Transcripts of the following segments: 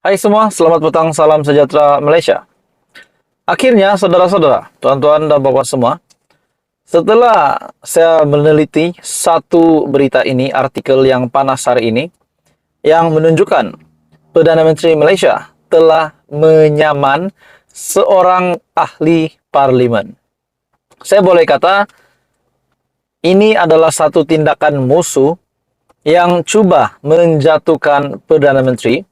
Hai semua, selamat petang, salam sejahtera Malaysia. Akhirnya, saudara-saudara, tuan-tuan dan bapak semua, setelah saya meneliti satu berita ini, artikel yang panas hari ini, yang menunjukkan Perdana Menteri Malaysia telah menyaman seorang ahli parlimen. Saya boleh kata, ini adalah satu tindakan musuh yang cuba menjatuhkan Perdana Menteri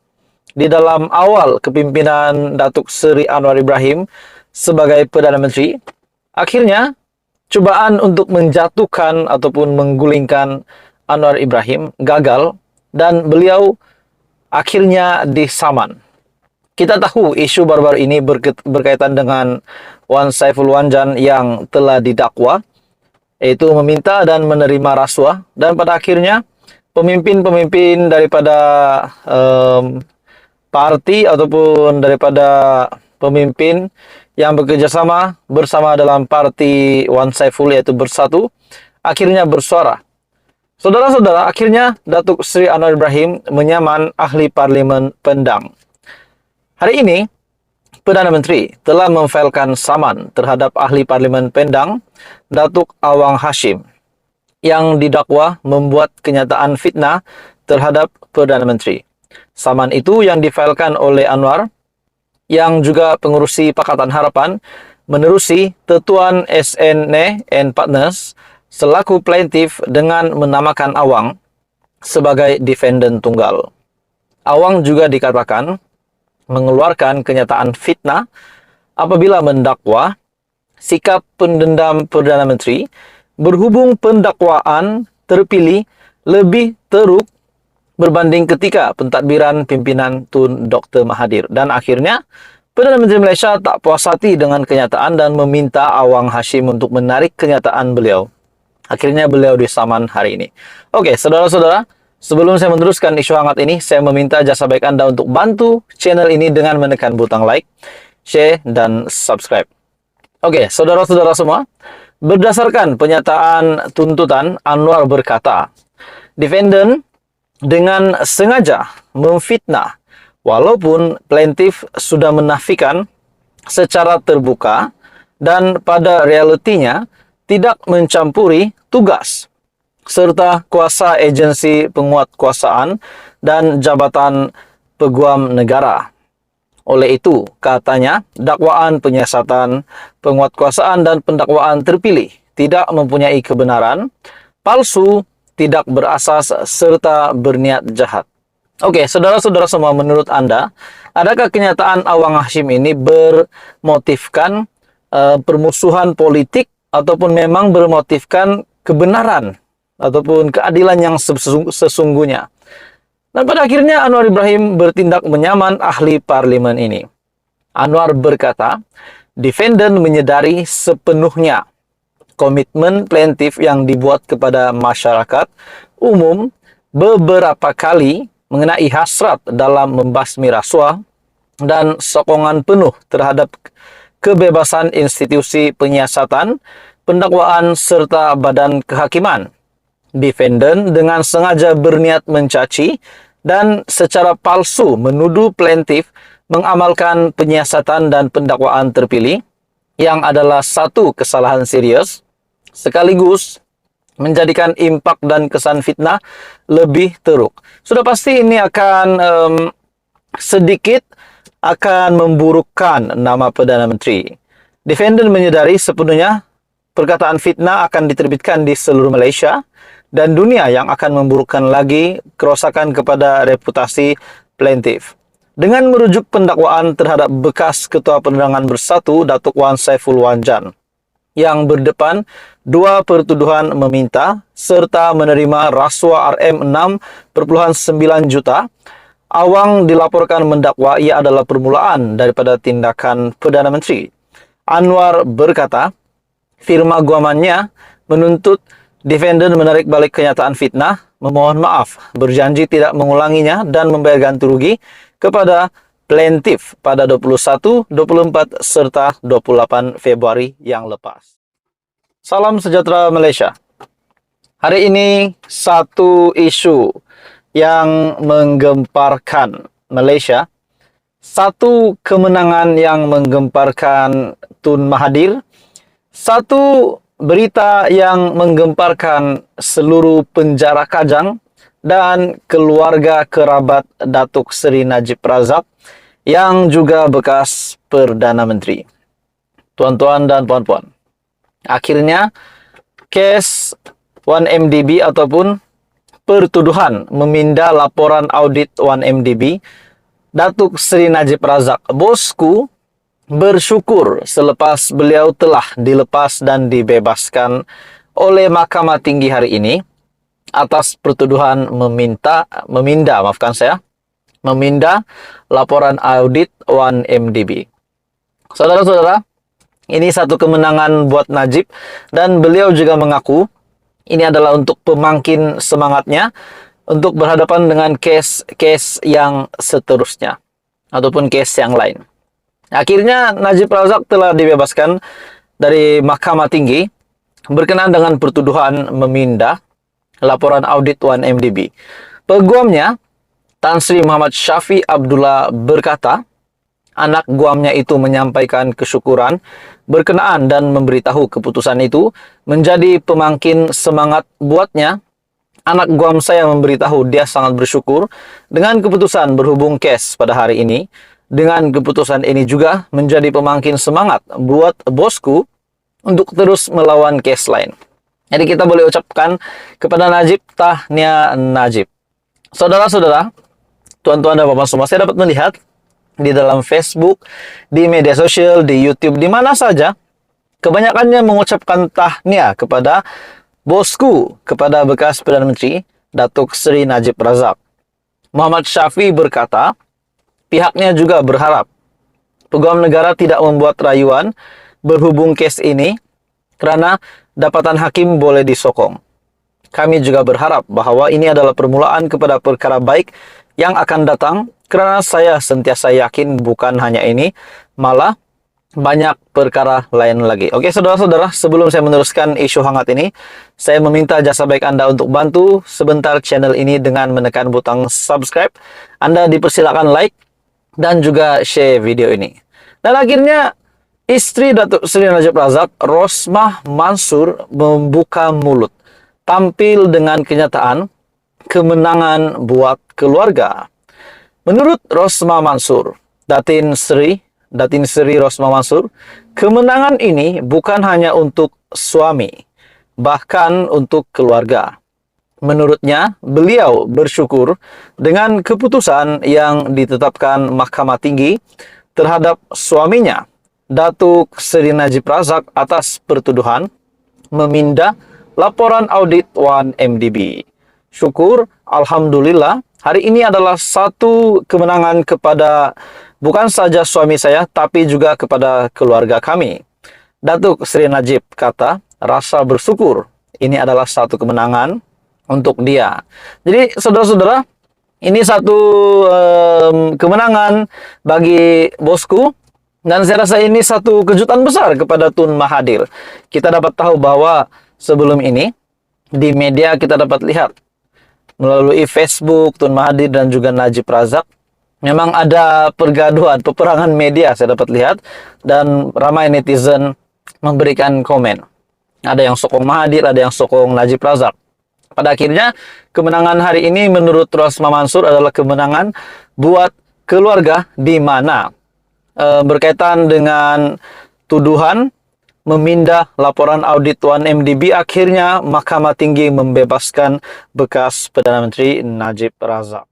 di dalam awal kepimpinan Datuk Seri Anwar Ibrahim sebagai Perdana Menteri. Akhirnya, cubaan untuk menjatuhkan ataupun menggulingkan Anwar Ibrahim gagal dan beliau akhirnya disaman. Kita tahu isu baru-baru ini berkaitan dengan Wan Saiful Wanjan yang telah didakwa, yaitu meminta dan menerima rasuah, dan pada akhirnya pemimpin-pemimpin daripada parti ataupun daripada pemimpin yang bekerja sama bersama dalam parti Wan Saiful, yaitu Bersatu, akhirnya bersuara. Saudara-saudara, akhirnya Datuk Seri Anwar Ibrahim menyaman ahli parlimen Pendang. Hari ini, Perdana Menteri telah memfailkan saman terhadap ahli parlimen Pendang, Datuk Awang Hashim, yang didakwa membuat kenyataan fitnah terhadap Perdana Menteri. Saman itu yang difailkan oleh Anwar, yang juga pengurusi Pakatan Harapan, menerusi Tetuan SNE and Partners selaku plaintiff dengan menamakan Awang sebagai defendant tunggal. Awang juga dikatakan mengeluarkan kenyataan fitnah apabila mendakwa sikap pendendam Perdana Menteri berhubung pendakwaan terpilih lebih teruk berbanding ketika pentadbiran pimpinan Tun Dr. Mahathir. Dan akhirnya, Perdana Menteri Malaysia tak puas hati dengan kenyataan dan meminta Awang Hashim untuk menarik kenyataan beliau. Akhirnya beliau disaman hari ini. Oke, saudara-saudara, sebelum saya meneruskan isu hangat ini, saya meminta jasa baik Anda untuk bantu channel ini dengan menekan butang like, share, dan subscribe. Oke, saudara-saudara semua, berdasarkan penyataan tuntutan, Anwar berkata, defendant dengan sengaja memfitnah walaupun plaintiff sudah menafikan secara terbuka dan pada realitinya tidak mencampuri tugas serta kuasa agensi penguatkuasaan dan jabatan peguam negara. Oleh itu, katanya, dakwaan penyiasatan, penguatkuasaan dan pendakwaan terpilih tidak mempunyai kebenaran, palsu, tidak berasas, serta berniat jahat. Oke, saudara-saudara semua, menurut Anda, adakah kenyataan Awang Hashim ini bermotifkan permusuhan politik ataupun memang bermotifkan kebenaran ataupun keadilan yang sesungguhnya? Dan pada akhirnya Anwar Ibrahim bertindak menyaman ahli parlimen ini. Anwar berkata, defendant menyedari sepenuhnya komitmen plaintiff yang dibuat kepada masyarakat umum beberapa kali mengenai hasrat dalam membasmi rasuah dan sokongan penuh terhadap kebebasan institusi penyiasatan, pendakwaan, serta badan kehakiman. Defendant dengan sengaja berniat mencaci dan secara palsu menuduh plaintiff mengamalkan penyiasatan dan pendakwaan terpilih yang adalah satu kesalahan serius, sekaligus menjadikan impak dan kesan fitnah lebih teruk. Sudah pasti ini akan sedikit akan memburukkan nama Perdana Menteri. Defendant menyadari sepenuhnya perkataan fitnah akan diterbitkan di seluruh Malaysia dan dunia yang akan memburukkan lagi kerosakan kepada reputasi plaintiff. Dengan merujuk pendakwaan terhadap bekas Ketua Penerangan Bersatu Datuk Wan Saiful Wanjan yang berdepan dua pertuduhan meminta serta menerima rasuah RM6,9 juta, Awang dilaporkan mendakwa ia adalah permulaan daripada tindakan Perdana Menteri. Anwar berkata, firma guamannya menuntut defendant menarik balik kenyataan fitnah, memohon maaf, berjanji tidak mengulanginya dan membayar ganti rugi kepada plaintiff pada 21, 24, serta 28 Februari yang lepas. Salam sejahtera Malaysia. Hari ini satu isu yang menggemparkan Malaysia Satu kemenangan yang menggemparkan Tun Mahathir, satu berita yang menggemparkan seluruh penjara Kajang dan keluarga kerabat Datuk Seri Najib Razak yang juga bekas Perdana Menteri. Tuan-tuan dan puan-puan, akhirnya kes 1MDB ataupun pertuduhan meminda laporan audit 1MDB Datuk Seri Najib Razak, bosku, bersyukur selepas beliau telah dilepas dan dibebaskan oleh Mahkamah Tinggi hari ini atas pertuduhan meminda laporan audit 1MDB. Saudara-saudara, ini satu kemenangan buat Najib dan beliau juga mengaku ini adalah untuk pemangkin semangatnya untuk berhadapan dengan case yang seterusnya ataupun case yang lain. Akhirnya Najib Razak telah dibebaskan dari Mahkamah Tinggi berkenaan dengan pertuduhan meminda laporan audit 1MDB. Peguamnya Tan Sri Muhammad Syafi Abdullah berkata, anak guamnya itu menyampaikan kesyukuran berkenaan dan memberitahu keputusan itu menjadi pemangkin semangat buatnya. Anak guam saya memberitahu dia sangat bersyukur dengan keputusan berhubung kes pada hari ini. Dengan keputusan ini juga menjadi pemangkin semangat buat bosku untuk terus melawan kes lain. Jadi kita boleh ucapkan kepada Najib, tahniah Najib. Saudara-saudara, tuan-tuan dan bapak semua, saya dapat melihat di dalam Facebook, di media sosial, di YouTube, di mana saja, kebanyakannya mengucapkan tahniah kepada bosku, kepada bekas Perdana Menteri Datuk Seri Najib Razak. Muhammad Syafi berkata, pihaknya juga berharap Peguam Negara tidak membuat rayuan berhubung kes ini kerana dapatan hakim boleh disokong. Kami juga berharap bahawa ini adalah permulaan kepada perkara baik yang akan datang kerana saya sentiasa yakin bukan hanya ini, malah banyak perkara lain lagi. Oke, saudara-saudara, sebelum saya meneruskan isu hangat ini, saya meminta jasa baik Anda untuk bantu sebentar channel ini dengan menekan butang subscribe. Anda dipersilakan like dan juga share video ini. Dan akhirnya, istri Datuk Seri Najib Razak, Rosmah Mansur, membuka mulut, tampil dengan kenyataan kemenangan buat keluarga. Menurut Rosmah Mansur, Datin Seri Rosmah Mansur, kemenangan ini bukan hanya untuk suami, bahkan untuk keluarga. Menurutnya, beliau bersyukur dengan keputusan yang ditetapkan Mahkamah Tinggi terhadap suaminya, Datuk Seri Najib Razak, atas pertuduhan meminda laporan audit 1MDB. Syukur, alhamdulillah, hari ini adalah satu kemenangan kepada bukan saja suami saya, tapi juga kepada keluarga kami. Datuk Seri Najib kata, rasa bersyukur ini adalah satu kemenangan untuk dia. Jadi, saudara-saudara, ini satu kemenangan bagi bosku. Dan saya rasa ini satu kejutan besar kepada Tun Mahathir. Kita dapat tahu bahwa sebelum ini, di media kita dapat lihat, melalui Facebook, Tun Mahathir dan juga Najib Razak, memang ada pergaduhan, peperangan media saya dapat lihat, dan ramai netizen memberikan komen. Ada yang sokong Mahathir, ada yang sokong Najib Razak. Pada akhirnya, kemenangan hari ini menurut Rosmah Mansur adalah kemenangan buat keluarga, di mana berkaitan dengan tuduhan memindah laporan audit 1MDB, akhirnya Mahkamah Tinggi membebaskan bekas Perdana Menteri Najib Razak.